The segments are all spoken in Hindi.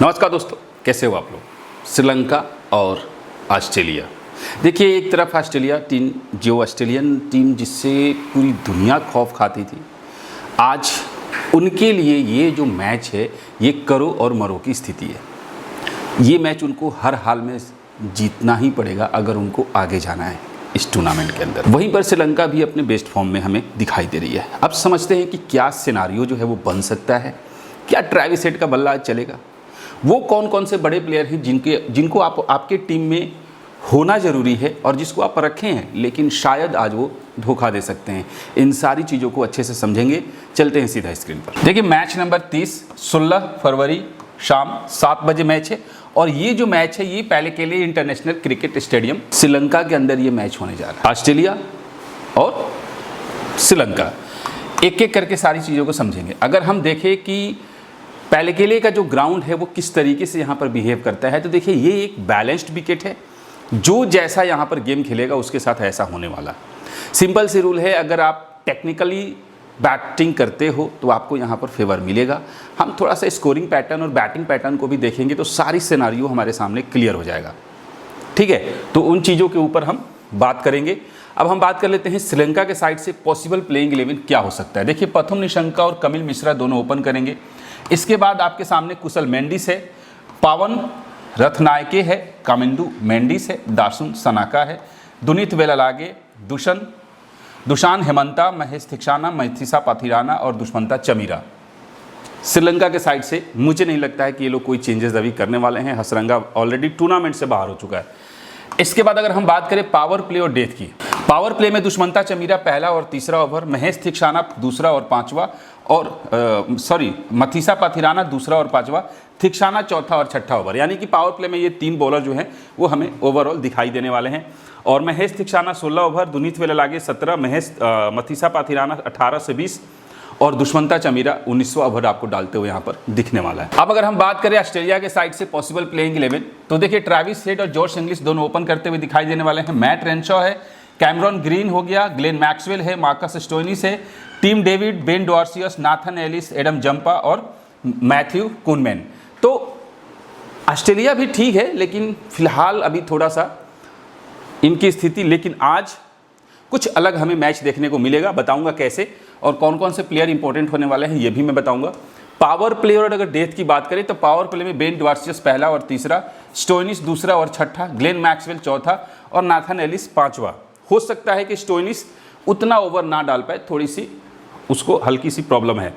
नमस्कार दोस्तों, कैसे हो आप लोग। श्रीलंका और ऑस्ट्रेलिया। देखिए, एक तरफ ऑस्ट्रेलिया टीम, जो ऑस्ट्रेलियन टीम जिससे पूरी दुनिया खौफ खाती थी, आज उनके लिए ये जो मैच है ये करो और मरो की स्थिति है। ये मैच उनको हर हाल में जीतना ही पड़ेगा अगर उनको आगे जाना है इस टूर्नामेंट के अंदर। वहीं पर श्रीलंका भी अपने बेस्ट फॉर्म में हमें दिखाई दे रही है। अब समझते हैं कि क्या सिनारियो जो है वो बन सकता है, क्या ट्रेविस हेड का बल्ला आज चलेगा, वो कौन कौन से बड़े प्लेयर हैं जिनको आपके टीम में होना ज़रूरी है और जिसको आप रखे हैं, लेकिन शायद आज वो धोखा दे सकते हैं। इन सारी चीज़ों को अच्छे से समझेंगे। चलते हैं सीधा स्क्रीन पर। देखिए, मैच नंबर 30 16 फरवरी शाम 7 बजे मैच है और ये जो मैच है ये पहले के लिए इंटरनेशनल क्रिकेट स्टेडियम श्रीलंका के अंदर ये मैच होने जा रहा है। ऑस्ट्रेलिया और श्रीलंका, एक एक करके सारी चीज़ों को समझेंगे। अगर हम देखें कि पहले के लिए का जो ग्राउंड है वो किस तरीके से यहाँ पर बिहेव करता है, तो देखिए ये एक बैलेंस्ड विकेट है। जो जैसा यहाँ पर गेम खेलेगा उसके साथ ऐसा होने वाला। सिंपल सी रूल है, अगर आप टेक्निकली बैटिंग करते हो तो आपको यहाँ पर फेवर मिलेगा। हम थोड़ा सा स्कोरिंग पैटर्न और बैटिंग पैटर्न को भी देखेंगे तो सारी सिनारियो हमारे सामने क्लियर हो जाएगा। ठीक है, तो उन चीज़ों के ऊपर हम बात करेंगे। अब हम बात कर लेते हैं श्रीलंका के साइड से पॉसिबल प्लेइंग 11 क्या हो सकता है। देखिए, प्रथम निशंका और कमिल मिश्रा दोनों ओपन करेंगे। इसके बाद आपके सामने कुशल मेंडिस है, पावन रथनायके है, कामिंदु मेंडिस है, दासुन सनाका है, दुनित वेलालागे, दुशान हेमंता, महेश थिक्साना, मैथिसा पाथिराना और दुष्मंता चमीरा। श्रीलंका के साइड से मुझे नहीं लगता है कि ये लोग कोई चेंजेस अभी करने वाले हैं। हसरंगा ऑलरेडी टूर्नामेंट से बाहर हो चुका है। इसके बाद अगर हम बात करें पावर प्ले और डेथ की, पावर प्ले में दुष्मंता चमीरा पहला और तीसरा ओवर, महेश थिक्साना दूसरा और पांचवा, और मथीसा पाथिराना दूसरा और पांचवा, थिक्साना चौथा और छठा ओवर। यानी कि पावर प्ले में ये 3 बॉलर जो हैं वो हमें ओवरऑल दिखाई देने वाले हैं। और महेश थिक्साना 16 ओवर, दुनीत वेलालागे 17, मथीसा पाथिराना 18 से 20 और दुष्मंता चमीरा 19वां ओवर आपको डालते हुए यहाँ पर दिखने वाला है। अब अगर हम बात करें ऑस्ट्रेलिया के साइड से पॉसिबल प्लेइंग 11, तो देखिए ट्रेविस हेड और जॉश इंग्लिश दोनों ओपन करते हुए दिखाई देने वाले हैं। मैट रेनशॉ है, कैमरॉन ग्रीन हो गया, ग्लेन मैक्सवेल है, मार्कस स्टोइनिस है, Tim David, Ben Dwarshuis, Nathan Ellis, Adam Zampa और मैथ्यू कुनमैन। तो ऑस्ट्रेलिया भी ठीक है, लेकिन फिलहाल अभी थोड़ा सा इनकी स्थिति, लेकिन आज कुछ अलग हमें मैच देखने को मिलेगा। बताऊंगा कैसे और कौन कौन से प्लेयर इंपॉर्टेंट होने वाले हैं ये भी मैं बताऊंगा। पावर प्ले और अगर डेथ की बात करें तो पावर प्ले में बेन डॉर्सियस पहला और तीसरा, स्टोइनिस दूसरा और छठा, ग्लेन मैक्सवेल चौथा और नाथन एलिस पांचवा। हो सकता है कि स्टोइनिस उतना ओवर ना डाल पाए, थोड़ी सी उसको हल्की सी प्रॉब्लम है।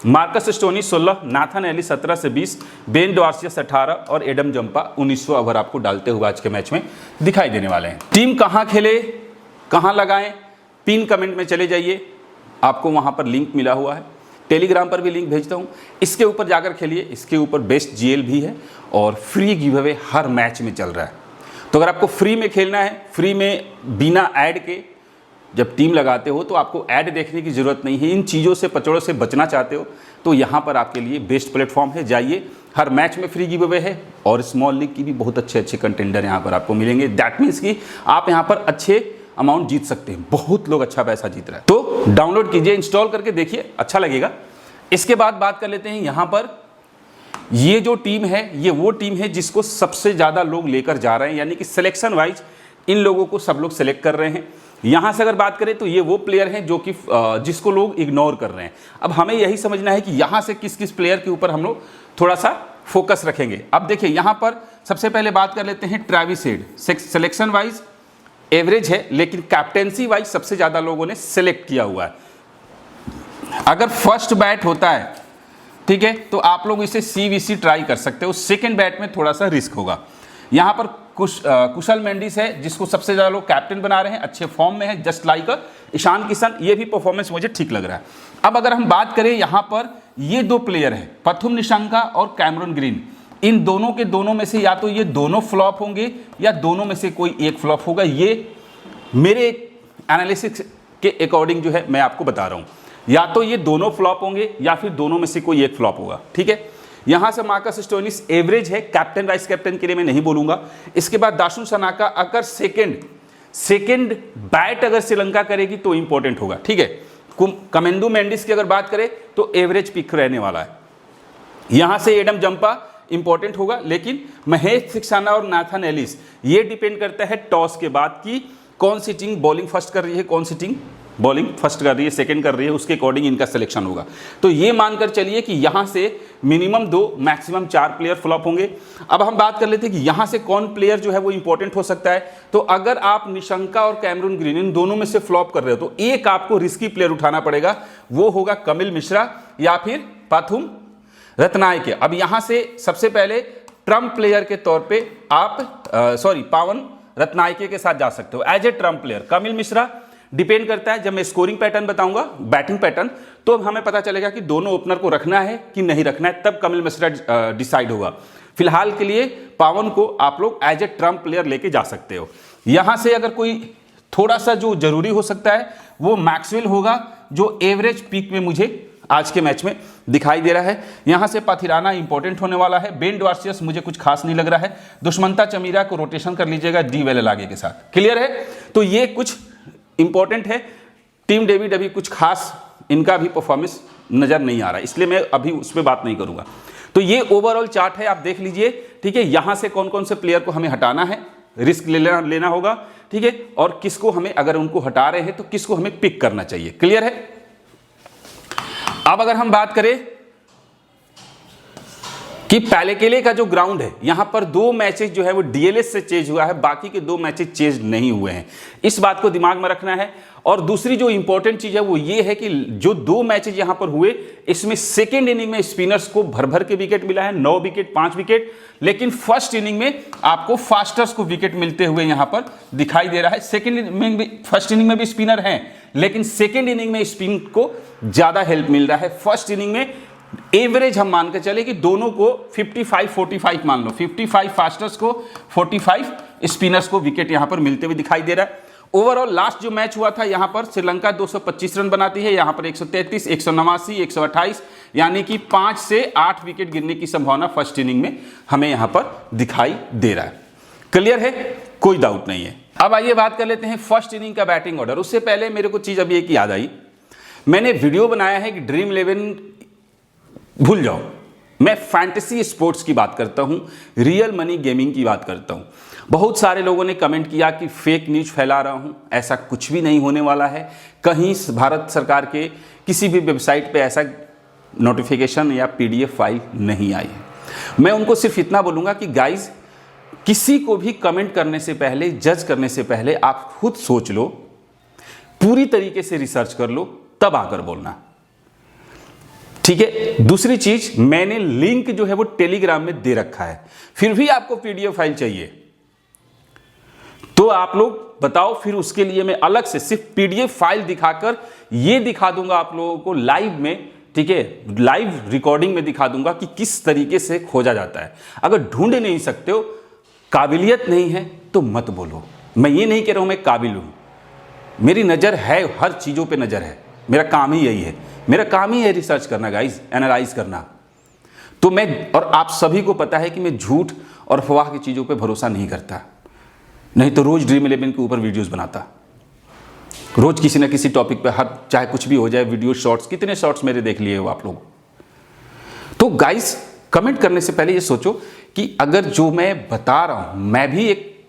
मार्कस स्टोइनिस 16, नाथन एलिस 17 से 20, बेन डॉर्सियस 18 और एडम जंपा 19वां ओवर आपको डालते हुए आज के मैच में दिखाई देने वाले हैं। टीम कहाँ खेले, कहाँ लगाएं, पिन कमेंट में चले जाइए, आपको वहाँ पर लिंक मिला हुआ है। टेलीग्राम पर भी लिंक भेजता हूँ, इसके ऊपर जाकर खेलिए। इसके ऊपर बेस्ट जीएल भी है और फ्री गिव अवे हर मैच में चल रहा है। तो अगर आपको फ्री में खेलना है, फ्री में बिना ऐड के जब टीम लगाते हो तो आपको ऐड देखने की ज़रूरत नहीं है। इन चीज़ों से पचड़ों से बचना चाहते हो तो यहाँ पर आपके लिए बेस्ट प्लेटफॉर्म है। जाइए, हर मैच में फ्री गिव अवे है और स्मॉल लीग की भी बहुत अच्छे अच्छे कंटेंडर यहाँ पर आपको मिलेंगे। दैट मीन्स कि आप यहाँ पर अच्छे अमाउंट जीत सकते हैं। बहुत लोग अच्छा पैसा जीत रहा है, तो डाउनलोड कीजिए, इंस्टॉल करके देखिए, अच्छा लगेगा। इसके बाद बात कर लेते हैं यहाँ पर, ये जो टीम है ये वो टीम है जिसको सबसे ज़्यादा लोग लेकर जा रहे हैं, यानी कि सिलेक्शन वाइज इन लोगों को सब लोग सेलेक्ट कर रहे हैं। यहाँ से अगर बात करें तो ये वो प्लेयर हैं जो कि जिसको लोग इग्नोर कर रहे हैं। अब हमें यही समझना है कि यहाँ से किस किस प्लेयर के ऊपर हम लोग थोड़ा सा फोकस रखेंगे। अब देखिए, यहाँ पर सबसे पहले बात कर लेते हैं Travis head. Selection wise average है, लेकिन कैप्टेंसी वाइज सबसे ज़्यादा लोगों ने सेलेक्ट किया हुआ है। अगर फर्स्ट बैट होता है, ठीक है, तो आप लोग इसे CVC ट्राई कर सकते हो। सेकेंड बैट में थोड़ा सा रिस्क होगा। यहाँ पर कुशल मेंडिस है जिसको सबसे ज़्यादा लोग कैप्टन बना रहे हैं, अच्छे फॉर्म में है, जस्ट लाइक ईशान किशन। ये भी परफॉर्मेंस मुझे ठीक लग रहा है। अब अगर हम बात करें यहाँ पर, ये 2 प्लेयर हैं, प्रथम निशंका और कैमरॉन ग्रीन। इन दोनों के दोनों में से या तो ये दोनों फ्लॉप होंगे या दोनों में से कोई एक फ्लॉप होगा। ये मेरे एनालिसिस के अकॉर्डिंग जो है मैं आपको बता रहा हूँ, या तो ये दोनों फ्लॉप होंगे या फिर दोनों में से कोई एक फ्लॉप होगा। ठीक है, यहाँ से मार्कस स्टोइनिस एवरेज है, कैप्टन वाइस कैप्टन के लिए मैं नहीं बोलूँगा। इसके बाद दासुन सनाका अगर सेकेंड बैट अगर श्रीलंका करेगी तो इंपॉर्टेंट होगा। ठीक है, कमेंदु मेंडिस की अगर बात करें तो एवरेज पिक रहने वाला है। यहाँ से एडम जंपा इंपॉर्टेंट होगा, लेकिन महेश थिक्साना और नाथन एलिस ये डिपेंड करता है टॉस के बाद कि कौन सी टीम बॉलिंग फर्स्ट कर रही है, कौन सी टीम बॉलिंग फर्स्ट कर रही है, सेकंड कर रही है, उसके अकॉर्डिंग इनका सिलेक्शन होगा। तो ये मानकर चलिए कि यहाँ से मिनिमम 2 मैक्सिमम 4 प्लेयर फ्लॉप होंगे। अब हम बात कर लेते हैं कि यहाँ से कौन प्लेयर जो है वो इंपॉर्टेंट हो सकता है। तो अगर आप निशंका और कैमरून ग्रीन इन दोनों में से फ्लॉप कर रहे हो तो एक आपको रिस्की प्लेयर उठाना पड़ेगा, वो होगा कमिल मिश्रा या फिर पाथुम रत्नायके। अब यहाँ से सबसे पहले ट्रम्प प्लेयर के तौर पर आप पावन रत्नायके के साथ जा सकते हो as a trump player. Kamil Mishra depend करता है, जब मैं स्कोरिंग पैटर्न बताऊंगा, बैटिंग पैटर्न, तो हमें पता चलेगा कि दोनों ओपनर को रखना है कि नहीं रखना है, तब कमिल मिश्रा डिसाइड होगा। फिलहाल के लिए पावन को आप लोग एज ए ट्रम्प प्लेयर लेके जा सकते हो। यहां से अगर कोई थोड़ा सा जो जरूरी हो सकता है वो मैक्सवेल होगा, जो एवरेज पीक में मुझे आज के मैच में दिखाई दे रहा है। यहां से पाथिराना इंपॉर्टेंट होने वाला है। बेन डॉर्सियस मुझे कुछ खास नहीं लग रहा है। दुष्मंता चमीरा को रोटेशन कर लीजिएगा डी वेलेलागे के साथ। क्लियर है? तो ये कुछ इंपॉर्टेंट है। टीम डेविड अभी कुछ खास इनका भी परफॉर्मेंस नजर नहीं आ रहा, इसलिए मैं अभी उस पर बात नहीं करूंगा। तो ये ओवरऑल चार्ट है, आप देख लीजिए। ठीक है, यहां से कौन कौन से प्लेयर को हमें हटाना है, रिस्क लेना होगा। ठीक है, और किसको हमें, अगर उनको हटा रहे हैं तो किसको हमें पिक करना चाहिए। क्लियर है? अब अगर हम बात करें कि पैलेकेले का जो ग्राउंड है, यहां पर 2 मैचेस जो है वो डीएलएस से चेंज हुआ है, बाकी के 2 मैचेस चेंज नहीं हुए हैं। इस बात को दिमाग में रखना है। और दूसरी जो इंपॉर्टेंट चीज है वो ये है कि जो 2 मैचेस यहां पर हुए, इसमें सेकेंड इनिंग में स्पिनर्स को भर भर के विकेट मिला है, 9 विकेट 5 विकेट, लेकिन फर्स्ट इनिंग में आपको फास्टर्स को विकेट मिलते हुए यहां पर दिखाई दे रहा है। सेकेंड इनिंग में, फर्स्ट इनिंग में भी स्पिनर हैं, लेकिन सेकेंड इनिंग में स्पिन को ज्यादा हेल्प मिल रहा है। फर्स्ट इनिंग में एवरेज हम मान के चले कि दोनों को 55-45 मान लो, 55 फास्टर्स को, 45 स्पिनर्स को विकेट यहां पर मिलते हुए दिखाई दे रहा है। ओवरऑल लास्ट जो मैच हुआ था, यहां पर श्रीलंका 225 रन बनाती है, यहां पर 133, 189, 128, यानी कि 5 से 8 विकेट गिरने की संभावना फर्स्ट इनिंग में हमें यहां पर दिखाई दे रहा है। क्लियर है? कोई डाउट नहीं है। अब आइए बात कर लेते हैं फर्स्ट इनिंग का बैटिंग ऑर्डर। उससे पहले मेरे को चीज अभी एक याद आई, मैंने वीडियो बनाया है कि ड्रीम 11 भूल जाओ, मैं फैंटेसी स्पोर्ट्स की बात करता हूं, रियल मनी गेमिंग की बात करता हूं। बहुत सारे लोगों ने कमेंट किया कि फेक न्यूज फैला रहा हूं, ऐसा कुछ भी नहीं होने वाला है। कहीं भारत सरकार के किसी भी वेबसाइट पे ऐसा नोटिफिकेशन या पीडीएफ फाइल नहीं आई है। मैं उनको सिर्फ इतना बोलूंगा कि गाइज, किसी को भी कमेंट करने से पहले, जज करने से पहले आप खुद सोच लो, पूरी तरीके से रिसर्च कर लो, तब आकर बोलना। ठीक है? दूसरी चीज, मैंने लिंक जो है वो टेलीग्राम में दे रखा है, फिर भी आपको पीडीएफ फाइल चाहिए तो आप लोग बताओ, फिर उसके लिए मैं अलग से सिर्फ पीडीएफ फाइल दिखाकर ये दिखा दूंगा आप लोगों को लाइव में। ठीक है, लाइव रिकॉर्डिंग में दिखा दूंगा कि किस तरीके से खोजा जाता है। अगर ढूंढ नहीं सकते हो, काबिलियत नहीं है तो मत बोलो। मैं ये नहीं कह रहा हूं मैं काबिल हूं, मेरी नजर है, हर चीजों पे नजर है, मेरा काम ही यही है। मेरा काम ही है रिसर्च करना गाइस, एनालाइज करना। तो मैं, और आप सभी को पता है कि मैं झूठ और अफवाह की चीज़ों पे भरोसा नहीं करता, नहीं तो रोज ड्रीम 11 के ऊपर वीडियोस बनाता, रोज किसी ना किसी टॉपिक पे, हर चाहे कुछ भी हो जाए, वीडियो शॉर्ट्स, कितने शॉर्ट्स मेरे देख लिए हो आप लोग। तो गाइस, कमेंट करने से पहले ये सोचो कि अगर जो मैं बता रहा हूं, मैं भी एक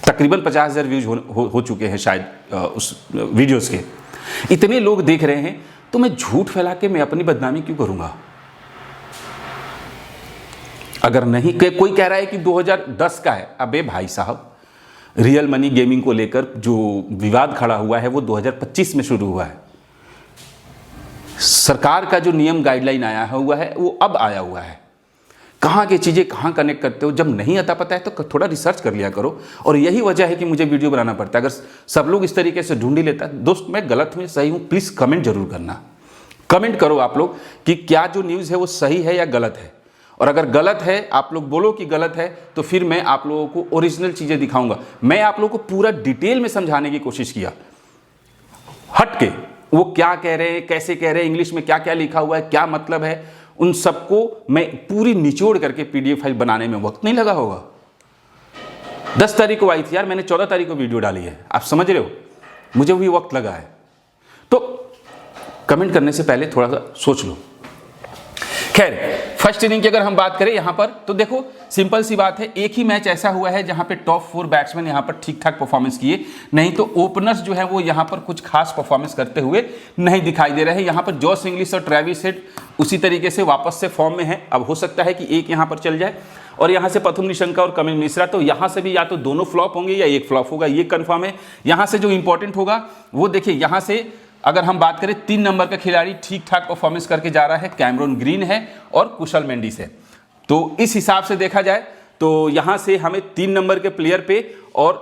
तकरीबन 50,000 व्यूज हो चुके हैं शायद उस वीडियोस के, इतने लोग देख रहे हैं, तो मैं झूठ फैला के मैं अपनी बदनामी क्यों करूंगा? अगर नहीं, कोई कह रहा है कि 2010 का है, अबे भाई साहब, रियल मनी गेमिंग को लेकर जो विवाद खड़ा हुआ है वो 2025 में शुरू हुआ है। सरकार का जो नियम गाइडलाइन आया हुआ है वो अब आया हुआ है। कहाँ की चीज़ें कहाँ कनेक्ट करते हो, जब नहीं आता पता है तो थोड़ा रिसर्च कर लिया करो। और यही वजह है कि मुझे वीडियो बनाना पड़ता है। अगर सब लोग इस तरीके से ढूंढ ही लेता है, दोस्त मैं गलत हूँ सही हूँ, प्लीज़ कमेंट जरूर करना। कमेंट करो आप लोग कि क्या जो न्यूज़ है वो सही है या गलत है, और अगर गलत है, आप लोग बोलो कि गलत है, तो फिर मैं आप लोगों को ओरिजिनल चीज़ें दिखाऊंगा। मैं आप लोगों को पूरा डिटेल में समझाने की कोशिश किया, हट के वो क्या कह रहे हैं, कैसे कह रहे हैं, इंग्लिश में क्या क्या लिखा हुआ है, क्या मतलब है, उन सबको मैं पूरी निचोड़ करके पीडीएफ फाइल बनाने में वक्त नहीं लगा होगा। 10 तारीख को आई थी यार, मैंने 14 तारीख को वीडियो डाली है, आप समझ रहे हो, मुझे भी वक्त लगा है। तो कमेंट करने से पहले थोड़ा सा सोच लो। खैर फर्स्ट इनिंग की अगर हम बात करें यहाँ पर तो देखो सिंपल सी बात है, एक ही मैच ऐसा हुआ है जहाँ पे टॉप 4 बैट्समैन यहाँ पर ठीक ठाक परफॉर्मेंस किए, नहीं तो ओपनर्स जो है वो यहाँ पर कुछ खास परफॉर्मेंस करते हुए नहीं दिखाई दे रहे हैं। यहाँ पर जॉस इंग्लिश और ट्रेविस हेड उसी तरीके से वापस से फॉर्म में है। अब हो सकता है कि एक यहाँ पर चल जाए और यहाँ से प्रथुम निशंका और कमिल मिश्रा, तो यहाँ से भी या तो दोनों फ्लॉप होंगे या एक फ्लॉप होगा, ये कंफर्म है। यहाँ से जो इंपॉर्टेंट होगा वो देखिए, यहाँ से अगर हम बात करें 3 नंबर का खिलाड़ी ठीक ठाक परफॉर्मेंस करके जा रहा है, कैमरून ग्रीन है और कुशल मेंडिस है। तो इस हिसाब से देखा जाए तो यहां से हमें 3 नंबर के प्लेयर पे और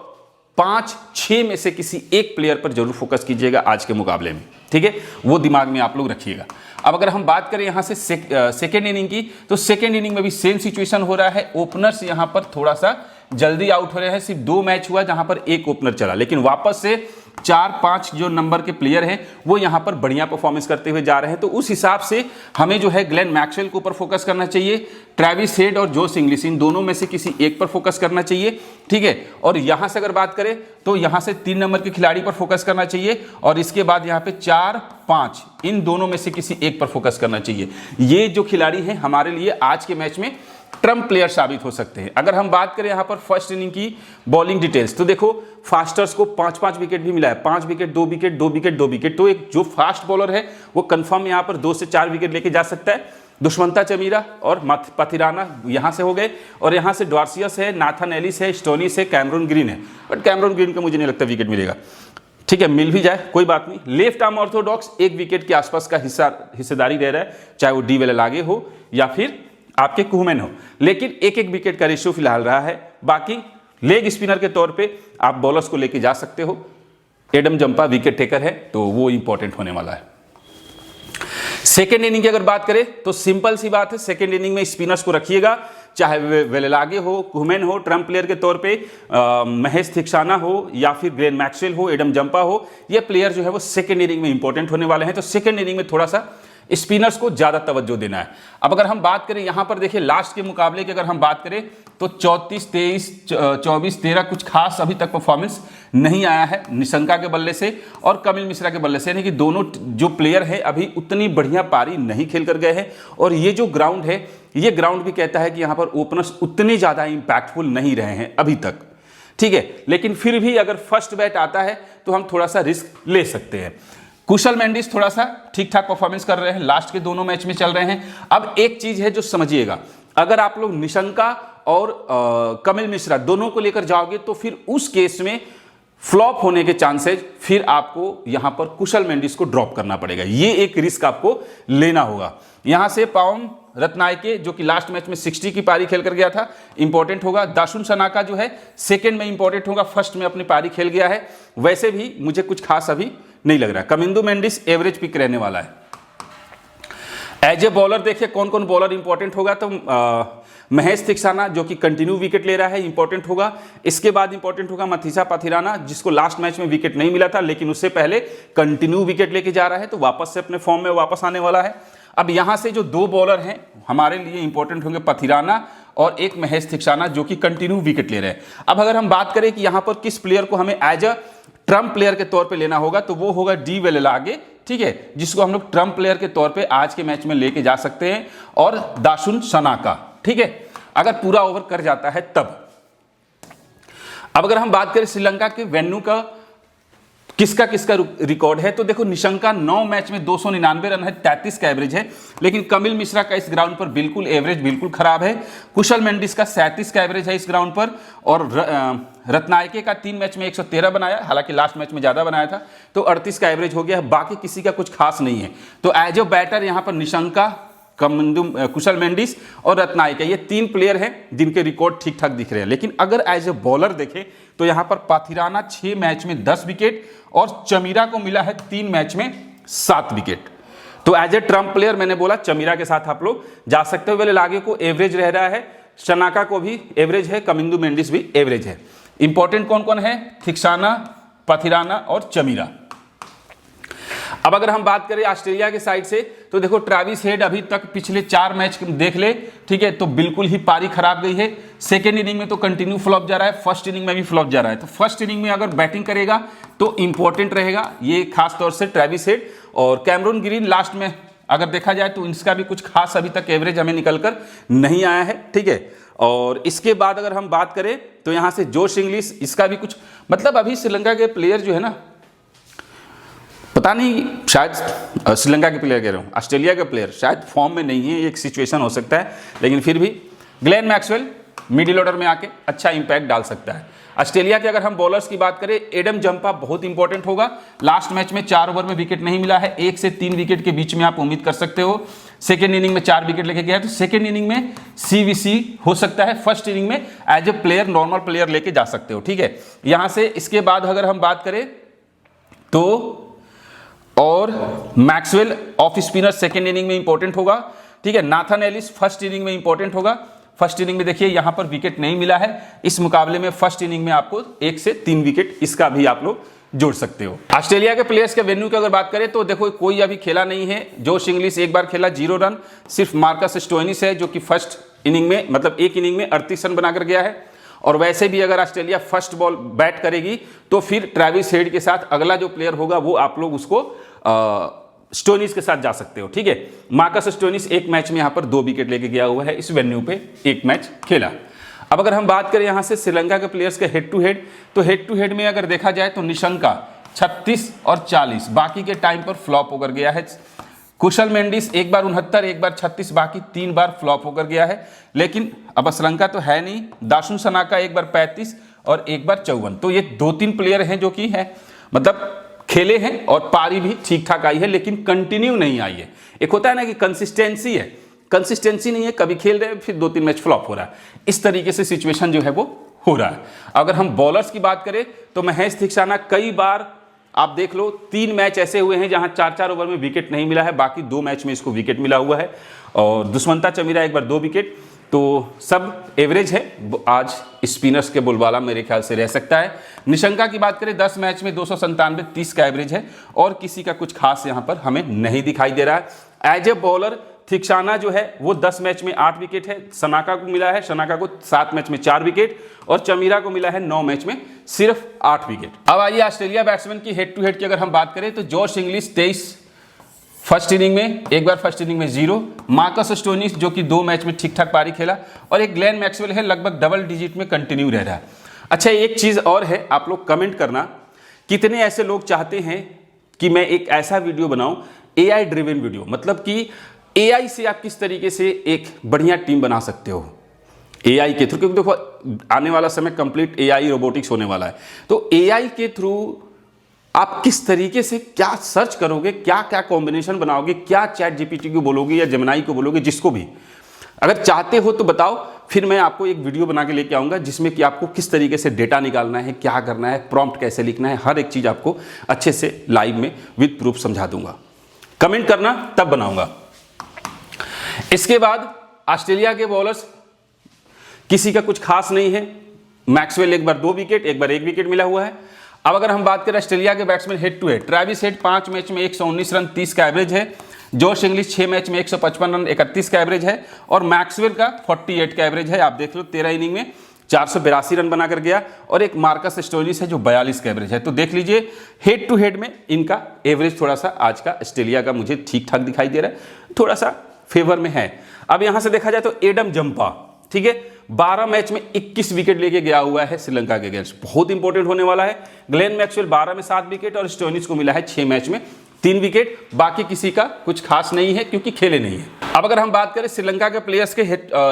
5-6 में से किसी एक प्लेयर पर जरूर फोकस कीजिएगा आज के मुकाबले में, ठीक है, वो दिमाग में आप लोग रखिएगा। अब अगर हम बात करें यहां से सेकेंड इनिंग की, तो सेकेंड इनिंग में भी सेम सिचुएशन हो रहा है। ओपनर्स यहां पर थोड़ा सा जल्दी आउट हो रहे हैं। सिर्फ 2 मैच हुआ जहां पर एक ओपनर चला, लेकिन वापस से 4-5 जो नंबर के प्लेयर हैं वो यहां पर बढ़िया परफॉर्मेंस करते हुए जा रहे हैं। तो उस हिसाब से हमें जो है ग्लेन मैक्सवेल के ऊपर फोकस करना चाहिए, ट्रेविस हेड और जोस इंग्लिश, इन दोनों में से किसी एक पर फोकस करना चाहिए, ठीक है। और यहां से अगर बात करें तो यहां से 3 नंबर के खिलाड़ी पर फोकस करना चाहिए और इसके बाद यहां पे 4-5 इन दोनों में से किसी एक पर फोकस करना चाहिए। ये जो खिलाड़ी हैं हमारे लिए आज के मैच में ट्रम्प प्लेयर साबित हो सकते हैं। अगर हम बात करें यहां पर फर्स्ट इनिंग की बॉलिंग डिटेल्स, तो देखो फास्टर्स को 5-5 विकेट भी मिला है, 5 विकेट, 2 विकेट, 2 विकेट, 2 विकेट। तो एक जो फास्ट बॉलर है वो कंफर्म यहां पर 2 से 4 विकेट लेके जा सकता है। दुष्मंता चमीरा और पथिराना यहां से हो गए और यहां से डॉर्सियस है, नाथन एलिस है, स्टोनिस है, कैमरून ग्रीन है, बट कैमरून ग्रीन का मुझे नहीं लगता विकेट मिलेगा, ठीक है, मिल भी जाए कोई बात नहीं। लेफ्ट आर्म ऑर्थोडॉक्स 1 विकेट के आसपास का हिस्सेदारी रह रहा है, चाहे वो डी वेलेलागे हो या फिर आपके कुहमैन हो, लेकिन 1-1 विकेट का रेशियो फिलहाल रहा है। बाकी लेग स्पिनर के तौर पे आप बॉलर्स को लेके जा सकते हो। एडम जंपा विकेट टेकर है तो वो इंपॉर्टेंट होने वाला है। सेकेंड इनिंग की अगर बात करें तो सिंपल सी बात है, सेकेंड इनिंग में स्पिनर्स को रखिएगा, चाहे वेलेलागे हो, कुहमैन हो, ट्रम्प प्लेयर के तौर पे महेश थिक्साना हो या फिर ग्लेन मैक्सवेल हो, एडम जंपा हो, ये प्लेयर जो है वो सेकेंड इनिंग में इंपॉर्टेंट होने वाले हैं। तो सेकेंड इनिंग में थोड़ा सा स्पिनर्स को ज्यादा तवज्जो देना है। अब अगर हम बात करें यहां पर देखिए लास्ट के मुकाबले की अगर हम बात करें तो 34-23, 24-13 कुछ खास अभी तक परफॉर्मेंस नहीं आया है निशंका के बल्ले से और कमिल मिश्रा के बल्ले से, यानी कि दोनों जो प्लेयर हैं अभी उतनी बढ़िया पारी नहीं खेल कर गए हैं। और ये जो ग्राउंड है, ये ग्राउंड भी कहता है कि यहाँ पर ओपनर्स उतने ज्यादा इंपैक्टफुल नहीं रहे हैं अभी तक, ठीक है। लेकिन फिर भी अगर फर्स्ट बैट आता है तो हम थोड़ा सा रिस्क ले सकते हैं। कुशल मेंडिस थोड़ा सा ठीक ठाक परफॉर्मेंस कर रहे हैं, लास्ट के दोनों मैच में चल रहे हैं। अब एक चीज है जो समझिएगा, अगर आप लोग निशंका और कमिल मिश्रा दोनों को लेकर जाओगे तो फिर उस केस में फ्लॉप होने के चांसेस, फिर आपको यहां पर कुशल मेंडिस को ड्रॉप करना पड़ेगा। ये एक रिस्क आपको लेना होगा। यहां से पाउम रत्नायके जो कि लास्ट मैच में 60 की पारी खेल कर गया था, इंपॉर्टेंट होगा। दाशुन सनाका जो है सेकंड में इंपॉर्टेंट होगा, फर्स्ट में अपनी पारी खेल गया है, वैसे भी मुझे कुछ खास अभी नहीं लग रहा है। कमिंदु मेंडिस एवरेज पिक रहने वाला है। एज ए बॉलर देखिए कौन कौन बॉलर इंपॉर्टेंट होगा, तो महेश थिक्साना जो कि कंटिन्यू विकेट ले रहा है, इंपॉर्टेंट होगा। इसके बाद इंपॉर्टेंट होगा मथीसा पथिराना, जिसको लास्ट मैच में विकेट नहीं मिला था लेकिन उससे पहले कंटिन्यू विकेट लेके जा रहा है, तो वापस से अपने फॉर्म में वापस आने वाला है। अब यहां से जो 2 बॉलर हैं हमारे लिए इंपॉर्टेंट होंगे, पथिराना और एक महेश थिक्साना जो कि कंटिन्यू विकेट ले रहे हैं। अब अगर हम बात करें कि यहां पर किस प्लेयर को हमें एज अ ट्रम्प प्लेयर के तौर पे लेना होगा, तो वो होगा डी वेलेलागे, ठीक है, जिसको हम लोग ट्रम्प प्लेयर के तौर पे आज के मैच में लेके जा सकते हैं, और दाशुन सनाका, ठीक है, अगर पूरा ओवर कर जाता है तब। अब अगर हम बात करें श्रीलंका के वेन्यू का किसका किसका रिकॉर्ड है, तो देखो निशंका 9 मैच में 299 रन है, 33 का एवरेज है, लेकिन कमिल मिश्रा का इस ग्राउंड पर बिल्कुल एवरेज बिल्कुल खराब है। कुशल मेंडिस का 37 का एवरेज है इस ग्राउंड पर, और रत्नायके का 3 मैच में 113 बनाया, हालांकि लास्ट मैच में ज्यादा बनाया था, तो 38 का एवरेज हो गया। बाकी किसी का कुछ खास नहीं है। तो एज ए बैटर यहां पर निशंका, कुशल मेंडिस और रत्नायके, ये 3 प्लेयर हैं जिनके रिकॉर्ड ठीक ठाक दिख रहे हैं। लेकिन अगर एज ए बॉलर देखें तो यहां पर पाथिराना 6 मैच में 10 विकेट और चमीरा को मिला है 3 मैच में 7 विकेट। तो एज ए ट्रम्प प्लेयर मैंने बोला चमीरा के साथ आप लोग जा सकते हो। वेलेलागे को एवरेज रह रहा है, सनाका को भी एवरेज है, कमिंदु मेंडिस भी एवरेज है। इंपॉर्टेंट कौन कौन है, थिक्साना, पथिराना और चमीरा। अब अगर हम बात करें ऑस्ट्रेलिया के साइड से, तो देखो ट्रेविस हेड अभी तक पिछले 4 मैच देख ले, ठीक है, तो बिल्कुल ही पारी खराब गई है। सेकेंड इनिंग में तो कंटिन्यू फ्लॉप जा रहा है, फर्स्ट इनिंग में भी फ्लॉप जा रहा है। तो फर्स्ट इनिंग में अगर बैटिंग करेगा तो इंपॉर्टेंट रहेगा ये खास तौर से ट्रेविस हेड। और कैमरून ग्रीन लास्ट में अगर देखा जाए तो इसका भी कुछ खास अभी तक एवरेज हमें निकल कर नहीं आया है, ठीक है। और इसके बाद अगर हम बात करें तो यहाँ से जोश इंग्लिश, इसका भी कुछ मतलब अभी श्रीलंका के प्लेयर जो है ना, पता नहीं, शायद श्रीलंका के प्लेयर कह रहा हूँ, ऑस्ट्रेलिया के प्लेयर शायद फॉर्म में नहीं है, एक सिचुएशन हो सकता है, लेकिन फिर भी ग्लेन मैक्सवेल मिडिल ऑर्डर में आके अच्छा इंपैक्ट डाल सकता है। ऑस्ट्रेलिया के अगर हम बॉलर्स की बात करें, एडम जंपा बहुत इंपॉर्टेंट होगा। लास्ट मैच में 4 ओवर में विकेट नहीं मिला है, 1 से 3 विकेट के बीच में आप उम्मीद कर सकते हो। सेकेंड इनिंग में 4 विकेट लेके गया है, तो सेकेंड इनिंग में CVC हो सकता है, फर्स्ट इनिंग में as a player normal player लेके जा सकते हो, ठीक है। यहां से इसके बाद अगर हम बात करें तो और Maxwell off spinner second inning में इंपॉर्टेंट होगा, ठीक है। नाथन एलिस फर्स्ट इनिंग में इंपॉर्टेंट होगा। फर्स्ट इनिंग में देखिए यहां पर विकेट नहीं मिला है, इस मुकाबले में फर्स्ट इनिंग में आपको 1 से 3 विकेट इसका भी आप लोग जोड़ सकते हो। ऑस्ट्रेलिया के प्लेयर्स के वेन्यू की अगर बात करें तो देखो कोई अभी खेला नहीं है। जोश इंग्लिश एक बार खेला 0 रन, सिर्फ मार्कस स्टोइनिस है जो कि फर्स्ट इनिंग में मतलब एक इनिंग में 38 रन बनाकर गया है। और वैसे भी अगर ऑस्ट्रेलिया फर्स्ट बॉल बैट करेगी तो फिर ट्रेविस हेड के साथ अगला जो प्लेयर होगा वो आप लोग उसको स्टोइनिस के साथ जा सकते हो, ठीक है। मार्कस स्टोइनिस एक मैच में यहां पर 2 विकेट लेके गया हुआ है, इस वेन्यू पे एक मैच खेला। अब अगर हम बात करें यहां से श्रीलंका के प्लेयर्स के हेड टू हेड, तो हेड टू हेड में अगर देखा जाए तो निशंका 36 और 40 बाकी के टाइम पर फ्लॉप होकर गया है। कुशल मेंडिस एक बार 69, एक बार 36, बाकी 3 बार फ्लॉप होकर गया है। लेकिन अब श्रीलंका तो है नहीं। दाशुन सनाका एक बार 35 और एक बार 54, तो ये 2-3 प्लेयर हैं जो कि है मतलब खेले हैं और पारी भी ठीक ठाक आई है, लेकिन कंटिन्यू नहीं आई है। एक होता है ना कि कंसिस्टेंसी है, कंसिस्टेंसी नहीं है, कभी खेल रहे हैं फिर 2-3 मैच फ्लॉप हो रहा है, इस तरीके से सिचुएशन जो है वो हो रहा है। अगर हम बॉलर्स की बात करें तो महेश थिक्साना कई बार आप देख लो 3 मैच ऐसे हुए हैं जहां 4-4 ओवर में विकेट नहीं मिला है, बाकी 2 मैच में इसको विकेट मिला हुआ है। और दुष्मंता चमीरा एक बार 2 विकेट, तो सब एवरेज है। आज स्पिनर्स के बोलबाला मेरे ख्याल से रह सकता है। निशंका की बात करें 10 मैच में 297 30 का एवरेज है और किसी का कुछ खास यहां पर हमें नहीं दिखाई दे रहा है। एज ए बॉलर थिक्साना जो है वो 10 मैच में 8 विकेट है, सनाका को मिला है, सनाका को 7 मैच में 4 विकेट और चमीरा को मिला है 9 मैच में सिर्फ 8 विकेट। अब आइए ऑस्ट्रेलिया बैट्समैन की हेड टू हेड की अगर हम बात करें तो जोश इंग्लिश 23 फर्स्ट इनिंग में, एक बार फर्स्ट इनिंग में 0, मार्कस स्टोइनिस जो कि 2 मैच में ठीक ठाक पारी खेला और एक ग्लेन मैक्सवेल है लगभग डबल डिजिट में कंटिन्यू रह रहा है। अच्छा एक चीज और है, आप लोग कमेंट करना कितने ऐसे लोग चाहते हैं कि मैं एक ऐसा वीडियो बनाऊं AI ड्रिवन वीडियो, मतलब कि AI से आप किस तरीके से एक बढ़िया टीम बना सकते हो AI के थ्रू, क्योंकि देखो आने वाला समय कंप्लीट AI रोबोटिक्स होने वाला है। तो AI के थ्रू आप किस तरीके से क्या सर्च करोगे, क्या क्या कॉम्बिनेशन बनाओगे, क्या चैट GPT को बोलोगे या जेमिनाई को बोलोगे, जिसको भी अगर चाहते हो तो बताओ, फिर मैं आपको एक वीडियो बना के लेके आऊँगा जिसमें कि आपको किस तरीके से डेटा निकालना है, क्या करना है, प्रॉम्प्ट कैसे लिखना है, हर एक चीज़ आपको अच्छे से लाइव में विद प्रूफ समझा दूंगा। कमेंट करना तब बनाऊंगा। इसके बाद ऑस्ट्रेलिया के बॉलर्स किसी का कुछ खास नहीं है। मैक्सवेल एक बार 2 विकेट, एक बार 1 विकेट मिला हुआ है। अब अगर हम बात करें ऑस्ट्रेलिया के batsman head to head, Travis Head 5 match में 119 रन 30 का एवरेज है, जोश इंग्लिश 6 मैच में 155 रन 31 का एवरेज है और मैक्सवेल का 48 का एवरेज है। आप देख लो 13 इनिंग में 482 रन बनाकर गया और एक मार्कस स्टोइनिस है जो 42 का एवरेज है। तो देख लीजिए हेड टू हेड में इनका एवरेज थोड़ा सा आज का ऑस्ट्रेलिया का मुझे ठीक ठाक दिखाई दे रहा है, थोड़ा सा फेवर में है। अब यहां से देखा जाए तो एडम जंपा, ठीक है, 12 मैच में 21 विकेट लेके गया हुआ है श्रीलंका के अगेंस्ट, बहुत इंपॉर्टेंट होने वाला है। ग्लेन मैक्सवेल 12 में 7 विकेट और स्टोइनिस को मिला है 6 मैच में 3 विकेट, बाकी किसी का कुछ खास नहीं है क्योंकि खेले नहीं है। अब अगर हम बात करें श्रीलंका के प्लेयर्स के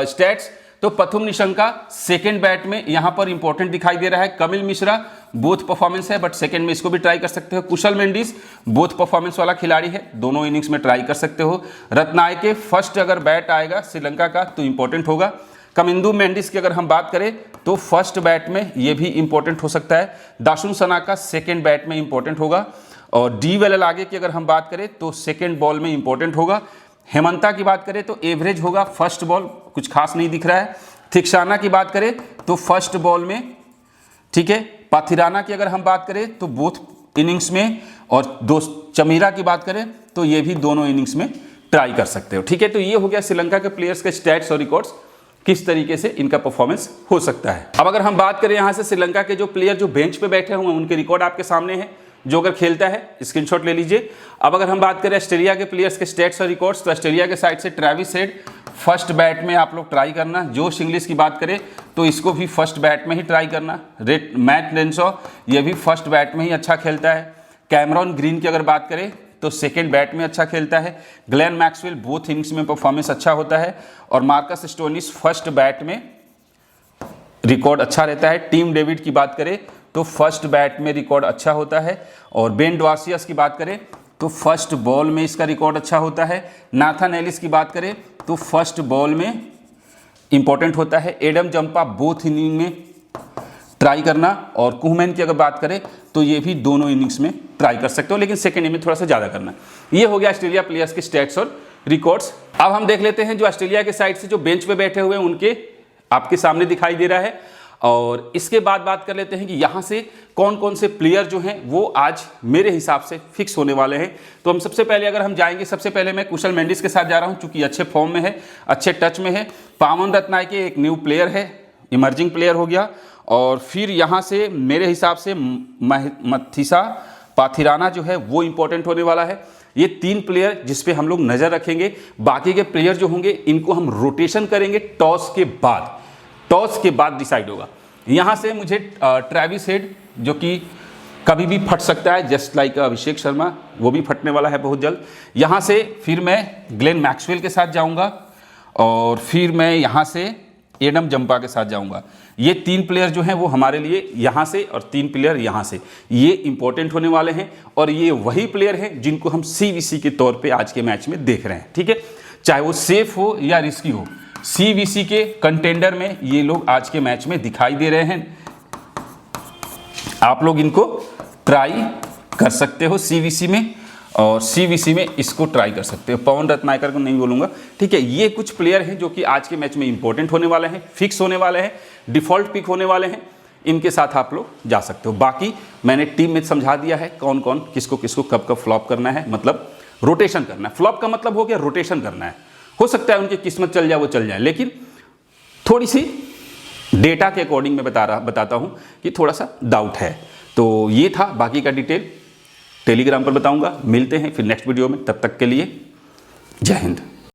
स्टैट्स, तो प्रथम निशंका सेकंड बैट में यहां पर इंपॉर्टेंट दिखाई दे रहा है। कमिल मिश्रा बोथ परफॉर्मेंस है बट सेकंड में इसको भी ट्राई कर सकते हो। कुशल मेंडिस बोथ परफॉर्मेंस वाला खिलाड़ी है, दोनों इनिंग्स में ट्राई कर सकते हो। रत्नायके फर्स्ट अगर बैट आएगा श्रीलंका का तो इंपॉर्टेंट होगा। कमिंदु मेंडिस की अगर हम बात करें तो फर्स्ट बैट में ये भी इंपॉर्टेंट हो सकता है। दाशुन सनाका सेकेंड बैट में इंपॉर्टेंट होगा और डी वेल आगे की अगर हम बात करें तो सेकेंड बॉल में इंपॉर्टेंट होगा। हेमंता की बात करें तो एवरेज होगा, फर्स्ट बॉल कुछ खास नहीं दिख रहा है। थिक्साना की बात करें तो फर्स्ट बॉल में, ठीक है। पाथिराना की अगर हम बात करें तो बोथ इनिंग्स में, और चमीरा की बात करें तो ये भी दोनों इनिंग्स में ट्राई कर सकते हो, ठीक है। तो ये हो गया श्रीलंका के प्लेयर्स के स्टैट्स और रिकॉर्ड्स, किस तरीके से इनका परफॉर्मेंस हो सकता है। अब अगर हम बात करें यहाँ से श्रीलंका के जो प्लेयर जो बेंच पे बैठे हुए हैं उनके रिकॉर्ड आपके सामने हैं। जो अगर खेलता है स्क्रीनशॉट ले लीजिए। अब अगर हम बात करें ऑस्ट्रेलिया के प्लेयर्स के स्टेट्स और रिकॉर्ड्स, तो ऑस्ट्रेलिया के साइड से ट्रेविस हेड फर्स्ट बैट में आप लोग ट्राई करना। जोश इंग्लिश की बात करें तो इसको भी फर्स्ट बैट में ही ट्राई करना। मैट रेनशॉ ये भी फर्स्ट बैट में ही अच्छा खेलता है। कैमरॉन ग्रीन की अगर बात करें तो सेकेंड बैट में अच्छा खेलता है। ग्लेन मैक्सवेल बोथ इनिंग्स में परफॉर्मेंस अच्छा होता है। और मार्कस स्टोनिस फर्स्ट बैट में रिकॉर्ड अच्छा रहता है। टीम डेविड की बात करें तो फर्स्ट बैट में रिकॉर्ड अच्छा होता है। और बेन डॉर्सियस की बात करें तो फर्स्ट बॉल में इसका रिकॉर्ड अच्छा होता है। नाथन एलिस की बात करें तो फर्स्ट बॉल में इंपॉर्टेंट होता है। एडम जंपा बोथ इनिंग में ट्राई करना। और कुहमैन की अगर बात करें तो ये भी दोनों इनिंग्स में ट्राई कर सकते हो, लेकिन सेकेंड इनिंग में थोड़ा सा ज़्यादा करना। ये हो गया ऑस्ट्रेलिया प्लेयर्स के स्टैट्स और रिकॉर्ड्स। अब हम देख लेते हैं जो ऑस्ट्रेलिया के साइड से जो बेंच पे बैठे हुए हैं उनके आपके सामने दिखाई दे रहा है। और इसके बाद बात कर लेते हैं कि यहाँ से कौन कौन से प्लेयर जो हैं वो आज मेरे हिसाब से फिक्स होने वाले हैं। तो हम सबसे पहले अगर हम जाएंगे, सबसे पहले मैं कुशल मेंडिस के साथ जा रहा हूँ, चूंकि अच्छे फॉर्म में है, अच्छे टच में है। पावन रत्नायके एक न्यू प्लेयर है, इमर्जिंग प्लेयर हो गया। और फिर यहाँ से मेरे हिसाब से मथिसा पाथिराना जो है वो इंपॉर्टेंट होने वाला है। ये 3 प्लेयर जिस पे हम लोग नज़र रखेंगे। बाकी के प्लेयर जो होंगे इनको हम रोटेशन करेंगे टॉस के बाद डिसाइड होगा। यहाँ से मुझे ट्रेविस हेड जो कि कभी भी फट सकता है, जस्ट लाइक अभिषेक शर्मा, वो भी फटने वाला है बहुत जल्द। यहाँ से फिर मैं ग्लेन मैक्सवेल के साथ जाऊँगा और फिर मैं यहाँ से एडम जंपा के साथ जाऊँगा। ये 3 प्लेयर जो हैं वो हमारे लिए यहाँ से, और 3 प्लेयर यहाँ से, ये इंपॉर्टेंट होने वाले हैं। और ये वही प्लेयर हैं जिनको हम CVC के तौर पे आज के मैच में देख रहे हैं। ठीक है, चाहे वो सेफ हो या रिस्की हो, CVC के कंटेंडर में ये लोग आज के मैच में दिखाई दे रहे हैं। आप लोग इनको ट्राई कर सकते हो CVC में, और CVC में इसको ट्राई कर सकते हो। पवन रत्नाकर को नहीं बोलूँगा। ठीक है, ये कुछ प्लेयर हैं जो कि आज के मैच में इंपॉर्टेंट होने वाले हैं, फिक्स होने वाले हैं, डिफ़ॉल्ट पिक होने वाले हैं। इनके साथ आप लोग जा सकते हो। बाकी मैंने टीम में समझा दिया है कौन कौन किसको किसको कब कब फ्लॉप करना है, मतलब रोटेशन करना है। फ्लॉप का मतलब हो गया रोटेशन करना है। हो सकता है उनकी किस्मत चल जाए, वो चल जाए, लेकिन थोड़ी सी डेटा के अकॉर्डिंग मैं बताता हूँ कि थोड़ा सा डाउट है। तो ये था, बाकी का डिटेल टेलीग्राम पर बताऊंगा। मिलते हैं फिर नेक्स्ट वीडियो में, तब तक के लिए जय हिंद।